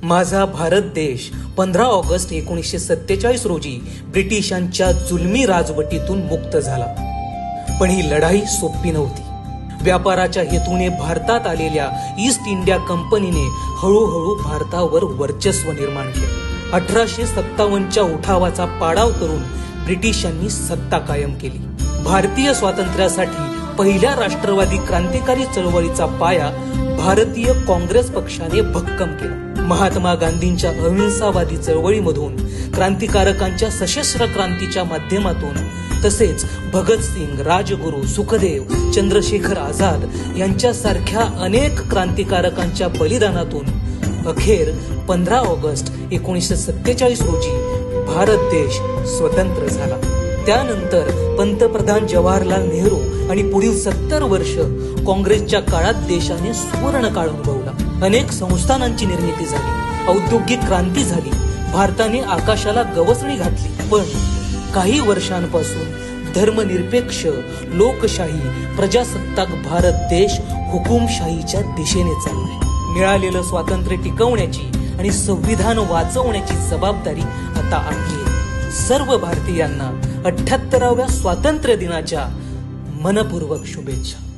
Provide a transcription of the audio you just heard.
माझा भारत देश 15 ऑगस्ट 1947 रोजी ब्रिटिशांच्या जुलमी राजवटीतून मुक्त झाला. पण ही लढाई सोपी नव्हती. व्यापाराच्या हेतूने भारतात आलेल्या ईस्ट इंडिया कंपनीने हळूहळू भारतावर वर्चस्व निर्माण केले. 1857च्या उठावाचा पाडाव करून ब्रिटिशांनी सत्ता कायम केली. भारतीय स्वातंत्र्यासाठी पहिल्या राष्ट्रवादी क्रांतिकारी चळवळीचा पाया भारतीय काँग्रेस पक्षाने भक्कम केला. महात्मा गांधींच्या अहिंसावादी चळवळीमधून, क्रांतिकारकांच्या सशस्त्र क्रांतीच्या माध्यमातून, तसेच भगतसिंग, राजगुरू, सुखदेव, चंद्रशेखर आझाद यांच्यासारख्या अनेक क्रांतिकारकांच्या बलिदानातून अखेर 15 ऑगस्ट 1947 रोजी भारत देश स्वतंत्र झाला. त्यानंतर पंतप्रधान जवाहरलाल नेहरू आणि पुढील 70 वर्ष काँग्रेसच्या काळात देशाने सुवर्ण काळ अनुभवला. अनेक संस्थानांची निर्मिती झाली, औद्योगिक क्रांती झाली, भारताने आकाशाला गवसणी घातली. पण काही वर्षांपासून धर्मनिरपेक्ष, लोकशाही, प्रजासत्ताक भारत देश हुकुमशाहीच्या दिशेने चाललाय. मिळालेलं स्वातंत्र्य टिकवण्याची आणि संविधान वाचवण्याची जबाबदारी आता आपली आहे. सर्व भारतीयांना 78व्या स्वातंत्र्य दिनाच्या मनपूर्वक शुभेच्छा.